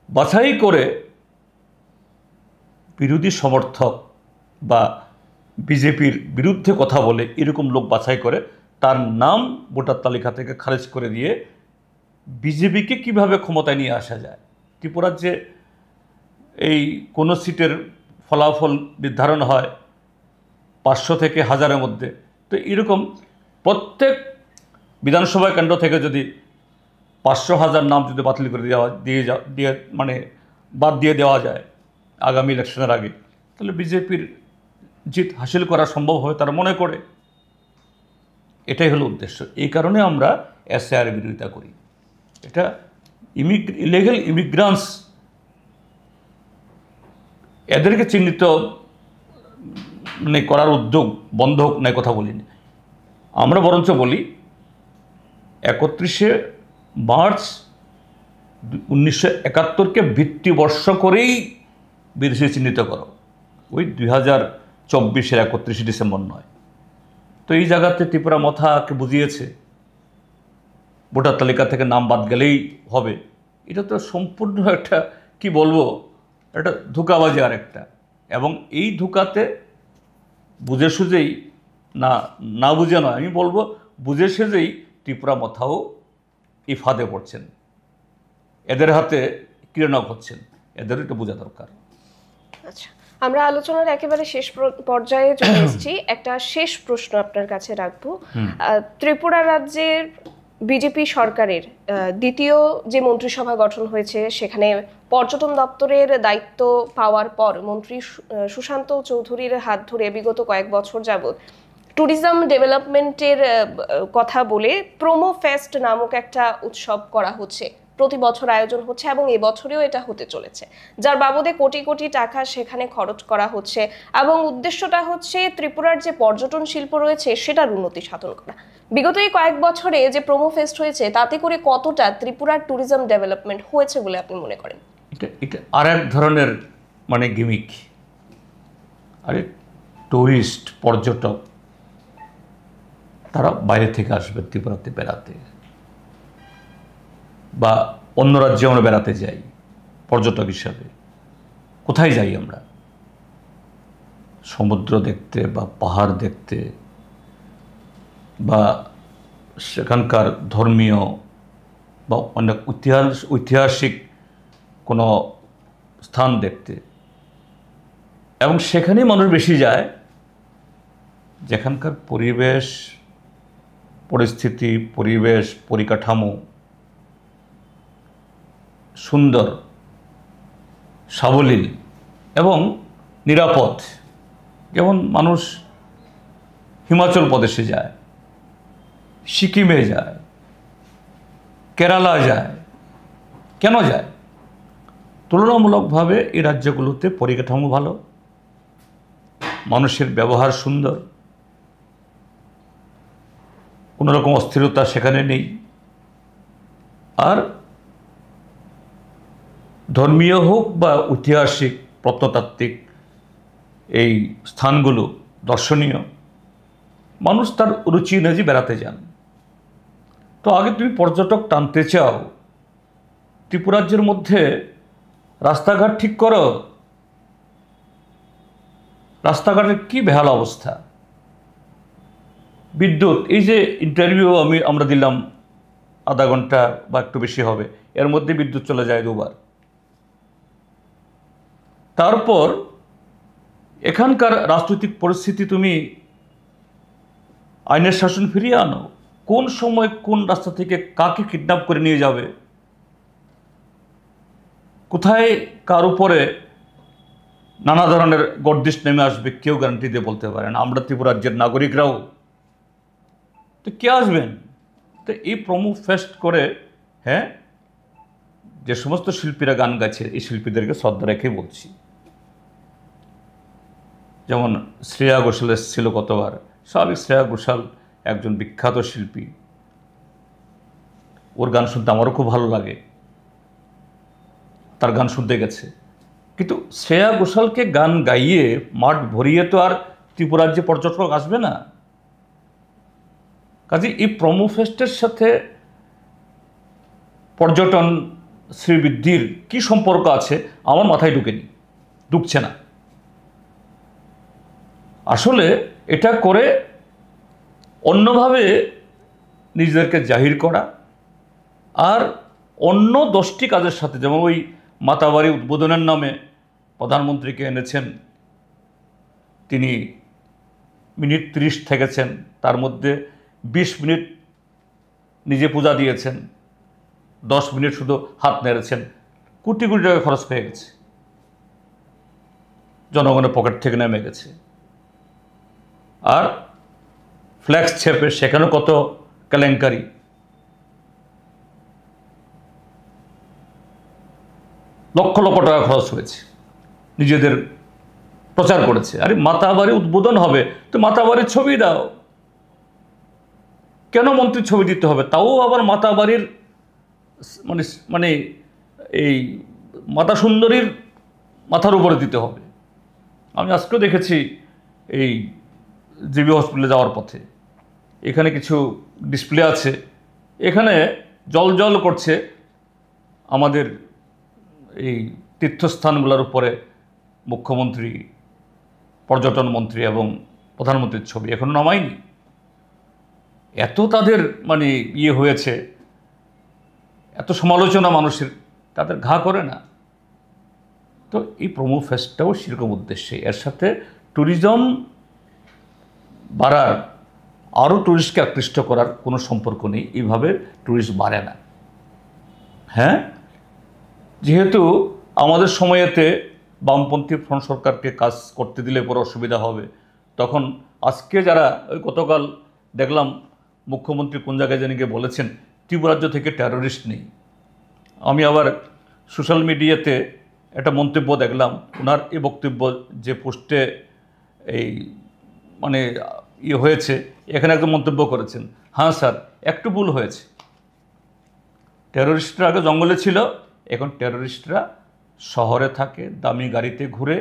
বাছাই করে বিরোধী সমর্থক বা বিজেপির বিরুদ্ধে কথা বলে এরকম লোক বাছাই করে তার নাম ভোটার তালিকা থেকে খারিজ করে দিয়ে বিজেপিকে কিভাবে ক্ষমতায় নিয়ে আসা যায়। ত্রিপুরার যে এই কোনো সিটের ফলাফল নির্ধারণ হয় 500 থেকে 1000-এর মধ্যে, তো এরকম প্রত্যেক বিধানসভা কেন্দ্র থেকে যদি 500,000 নাম যদি বাতিল করে মানে বাদ দিয়ে দেওয়া যায় আগামী ইলেকশনের আগে, তাহলে বিজেপির জিত হাসিল করা সম্ভব হবে তারা মনে করে। এটাই হলো উদ্দেশ্য। এই কারণে আমরা এসআইআর বিরোধিতা করি। এটা ইলিগাল ইমিগ্রান্টস, এদেরকে চিহ্নিত মানে করার উদ্যোগ বন্ধ হোক না, কথা বলিনি আমরা, বরঞ্চ বলি 31শে মার্চ 1971-কে ভিত্তিবর্ষ করেই বিদেশি চিহ্নিত করো, ওই 2024-এর 31শে ডিসেম্বর নয়। তো এই জায়গাতে ত্রিপুরা মাথাকে বুঝিয়েছে ভোটার তালিকা থেকে নাম বাদ গেলেই হবে। এটা তো সম্পূর্ণ একটা কি বলবো, একটা ধোঁকাবাজি আর একটা। এবং এই ধোঁকাতে বুঝে সুঝেই না বুঝে নয়, আমি বলবো বুঝে সুঝেই ত্রিপুরা মাথাও এই ফাঁদে পড়ছেন, এদের হাতে ক্রীড়নক হচ্ছেন, এদের এটা বোঝা দরকার। আচ্ছা, আমরা আলোচনার একেবারে শেষ পর্যায়ে চলে এসেছি। একটা শেষ প্রশ্ন আপনার কাছে রাখবো। ত্রিপুরা রাজ্যের বিজেপি সরকারের দ্বিতীয় যে মন্ত্রিসভা গঠন হয়েছে, সেখানে পর্যটন দপ্তরের দায়িত্ব পাওয়ার পর মন্ত্রী সুশান্ত চৌধুরীর হাত ধরে বিগত কয়েক বছর যাবৎ ট্যুরিজম ডেভেলপমেন্টের কথা বলে প্রোমো ফেস্ট নামক একটা উৎসব করা হচ্ছে, প্রতি বছর আয়োজন হচ্ছে এবং এবছরেও এটা হতে চলেছে, যার বাবদে কোটি কোটি টাকা সেখানে খরচ করা হচ্ছে এবং উদ্দেশ্যটা হচ্ছে ত্রিপুরার যে পর্যটন শিল্প রয়েছে সেটার উন্নতি সাধন করা। বিগত এই কয়েক বছরে যে প্রোমো ফেস্ট হয়েছে তাতে করে কতটা ত্রিপুরার ট্যুরিজম ডেভেলপমেন্ট হয়েছে বলে আপনি মনে করেন? এটা আর এক ধরনের মানে গিমিক। আরে টুরিস্ট, পর্যটক তারা বাইরে থেকে আসবে ত্রিপুরাতে বেড়াতে, বা অন্য রাজ্যে আমরা বেড়াতে যাই পর্যটক হিসাবে। কোথায় যাই আমরা? সমুদ্র দেখতে বা পাহাড় দেখতে বা সেখানকার ধর্মীয় বা অনেক ঐতিহাসিক কোনো স্থান দেখতে, এবং সেখানেই মানুষ বেশি যায় যেখানকার পরিবেশ পরিস্থিতি, পরিবেশ পরিকাঠামো সুন্দর, সাবলীল এবং নিরাপদ। যেমন মানুষ হিমাচল প্রদেশে যায়, সিকিমে যায়, কেরালা যায়। কেন যায়? তুলনামূলকভাবে এই রাজ্যগুলোতে পরিকাঠামো ভালো, মানুষের ব্যবহার সুন্দর, কোনো রকম অস্থিরতা সেখানে নেই। আর ধর্মীয় হোক বা ঐতিহাসিক প্রত্নতাত্ত্বিক এই স্থানগুলো দর্শনীয়, মানুষ তার রুচি অনুযায়ী বেড়াতে যান। তো আগে তুমি পর্যটক টানতে চাও, ত্রিপুরাজ্যের মধ্যে রাস্তাঘাট ঠিক করো। রাস্তাঘাটের কি বেহাল অবস্থা, বিদ্যুৎ। এই যে ইন্টারভিউ আমরা দিলাম আধা ঘন্টা বা একটু বেশি হবে, এর মধ্যে বিদ্যুৎ চলে যায় 2 বার। তারপর এখানকার রাজনৈতিক পরিস্থিতি তুমি আইনের শাসন ফিরিয়ে আনো। কোন সময় কোন রাস্তা থেকে কাকে কিডন্যাপ করে নিয়ে যাবে, কোথায় কার উপরে নানা ধরনের গর্দিশ নেমে আসবে, কেউ গ্যারান্টি দিয়ে বলতে পারে না। আমরা ত্রিপুরাজ্যের নাগরিকরাও তো কে আসবেন? তো এই প্রমো ফেস্ট করে, হ্যাঁ, যে সমস্ত শিল্পীরা গান গাইছে এই শিল্পীদেরকে শ্রদ্ধা রেখে বলছি। যেমন শ্রেয়া ঘোষাল এসেছিল গতবার। স্বাভাবিক, শ্রেয়া ঘোষাল একজন বিখ্যাত শিল্পী, ওর গান শুনতে আমারও খুব ভালো লাগে, তার গান শুনতে গেছে। কিন্তু শ্রেয়া ঘোষালকে গান গাইয়ে মাঠ ভরিয়ে তো আর ত্রিপুরাজ্যে পর্যটক আসবে না। কাজে এই প্রমো ফেস্টের সাথে পর্যটন শ্রীবৃদ্ধির কি সম্পর্ক আছে আমার মাথায় ঢুকছে না। আসলে এটা করে অন্যভাবে নিজেদেরকে জাহির করা, আর অন্য 10টি কাজের সাথে, যেমন ওই মাতাবাড়ি উদ্বোধনের নামে প্রধানমন্ত্রীকে এনেছেন, তিনি মিনিট 30 থেকেছেন, তার মধ্যে 20 মিনিট নিজে পূজা দিয়েছেন, 10 মিনিট শুধু হাত নেড়েছেন। কোটি কোটি টাকা খরচ হয়ে গেছে, জনগণের পকেট থেকে নেমে গেছে। আর ফ্ল্যাক্স ছেপে সেখানেও কত কেলেঙ্কারি। লক্ষ লক্ষ টাকা খরচ হয়েছে, নিজেদের প্রচার করেছে। আরে মাতাবাড়ি উদ্বোধন হবে তো মাতাবাড়ির ছবি দাও, কেন মন্ত্রীর ছবি দিতে হবে? তাও আবার মাতাবাড়ির মানে মানে এই মাতা সুন্দরীর মাথার উপরে দিতে হবে। আমি আজকেও দেখেছি এই জিবি হসপিটালে যাওয়ার পথে, এখানে কিছু ডিসপ্লে আছে, এখানে জল জল করছে আমাদের এই তীর্থস্থানগুলোর উপরে মুখ্যমন্ত্রী, পর্যটন মন্ত্রী এবং প্রধানমন্ত্রীর ছবি এখনো নামায়নি। এত তাদের হয়েছে, এত সমালোচনা মানুষের, তাদের ঘা করে না। তো এই প্রোমো ফেস্টটাও সেরকম উদ্দেশ্যে, এর সাথে ট্যুরিজম বাড়ার, আরও ট্যুরিস্টকে আকৃষ্ট করার কোনো সম্পর্ক নেই। এইভাবে ট্যুরিস্ট বাড়ে না। হ্যাঁ, যেহেতু আমাদের সময়েতে বামপন্থী ফ্রন্ট সরকারকে কাজ করতে দিলে পরে অসুবিধা হবে, তখন আজকে যারা, ওই গতকাল দেখলাম মুখ্যমন্ত্রী কোন জায়গায় জানি গিয়ে বলেছেন ত্রিপুরাজ্য থেকে টেররিস্ট নেই। আমি আবার সোশ্যাল মিডিয়াতে একটা মন্তব্য দেখলাম, ওনার এই বক্তব্য যে পোস্টে এই হয়েছে, এখানে একদম মন্তব্য করেছেন, হ্যাঁ স্যার একটু ভুল হয়েছে, টেররিস্টরা আগে জঙ্গলে ছিল, এখন টেররিস্টরা শহরে থাকে, দামি গাড়িতে ঘুরে,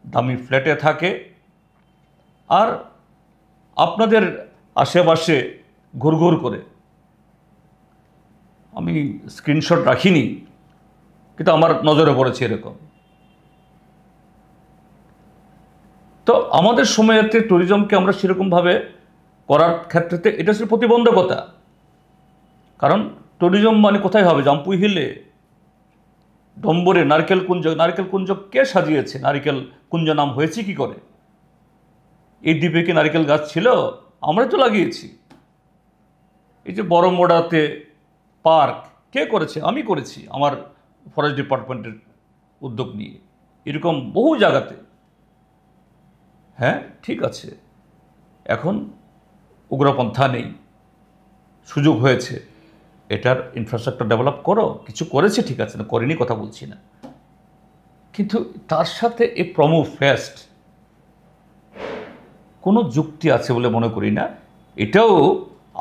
দামি ফ্ল্যাটে থাকে, আর আপনাদের আশেপাশে ঘুরঘুর করে। আমি স্ক্রিনশট রাখিনি, কিন্তু আমার নজরে পড়েছে এরকম। তো আমাদের সময়েতে ট্যুরিজমকে আমরা সেরকমভাবে করার ক্ষেত্রে এটা ছিল প্রতিবন্ধকতা। কারণ ট্যুরিজম মানে কোথায় হবে? জাম্পুই হিলে, ডম্বরে, নারকেল কুঞ্জ কে সাজিয়েছে? নারকেল কুঞ্জ নাম হয়েছে কি করে? এই দ্বীপে কি নারকেল গাছ ছিল? আমরাই তো লাগিয়েছি। এই যে বড়মোড়াতে পার্ক কে করেছে? আমি করেছি, আমার ফরেস্ট ডিপার্টমেন্টের উদ্যোগ নিয়ে। এরকম বহু জায়গাতে। হ্যাঁ, ঠিক আছে, এখন উগ্রপন্থা নেই, সুযোগ হয়েছে, এটার ইনফ্রাস্ট্রাকচার ডেভেলপ করো। কিছু করেছে, ঠিক আছে, না করেনি কথা বলছি না, কিন্তু তার সাথে এই প্রমো ফেস্ট কোনো যুক্তি আছে বলে মনে করি না। এটাও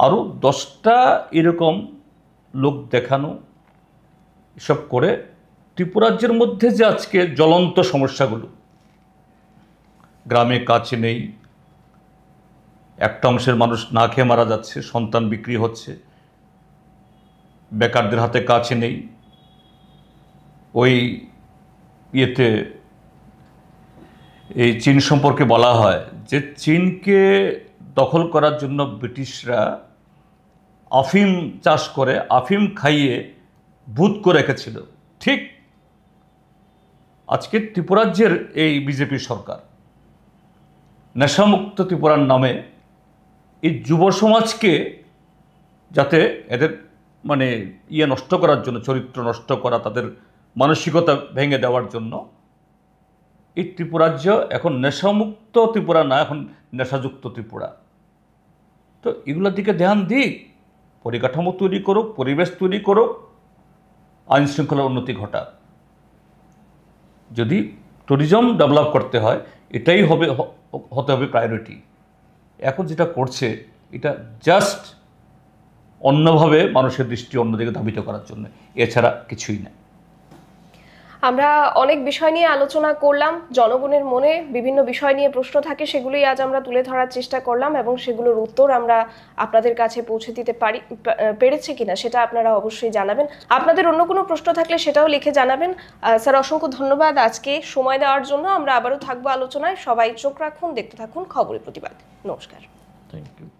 আরও 10টা এরকম লোক দেখানো, এসব করে ত্রিপুরাজ্যের মধ্যে যে আজকে জ্বলন্ত সমস্যাগুলো, গ্রামে কাজ নেই, একটা অংশের মানুষ না খেয়ে মারা যাচ্ছে, সন্তান বিক্রি হচ্ছে, বেকারদের হাতে কাজ নেই, ওই ইয়েতে এই চীন সম্পর্কে বলা হয় যে চীনকে দখল করার জন্য ব্রিটিশরা আফিম চাষ করে, আফিম খাইয়ে ভূত করে রেখেছিল। ঠিক আজকে ত্রিপুরাজ্যের এই বিজেপি সরকার নেশামুক্ত ত্রিপুরার নামে এই যুব সমাজকে যাতে এদের মানে নষ্ট করার জন্য, চরিত্র নষ্ট করা, তাদের মানসিকতা ভেঙে দেওয়ার জন্য এই ত্রিপুরাজ্য এখন নেশামুক্ত ত্রিপুরা না, এখন নেশাযুক্ত ত্রিপুরা। তো এগুলোর দিকে ধ্যান দিক, পরিকাঠামো তৈরি করুক, পরিবেশ তৈরি করুক, আইন শৃঙ্খলার উন্নতি ঘটাক। যদি ট্যুরিজম ডেভেলপ করতে হয়, এটাই হতে হবে প্রায়োরিটি। এখন যেটা করছে এটা জাস্ট অন্যভাবে মানুষের দৃষ্টি অন্যদিকে ধাবিত করার জন্য, এছাড়া কিছুই না। আমরা অনেক বিষয় নিয়ে আলোচনা করলাম, জনগণের মনে বিভিন্ন বিষয় নিয়ে প্রশ্ন থাকে, সেগুলোই আজ আমরা তুলে ধরার চেষ্টা করলাম এবং সেগুলোর উত্তর আমরা আপনাদের কাছে পৌঁছে দিতে পেরেছি কিনা সেটা আপনারা অবশ্যই জানাবেন। আপনাদের অন্য কোনো প্রশ্ন থাকলে সেটাও লিখে জানাবেন। স্যার, অসংখ্য ধন্যবাদ আজকে সময় দেওয়ার জন্য। আমরা আবারও থাকবো আলোচনায়। সবাই চোখ রাখুন, দেখতে থাকুন খবরের প্রতিবাদ। নমস্কার। Thank you.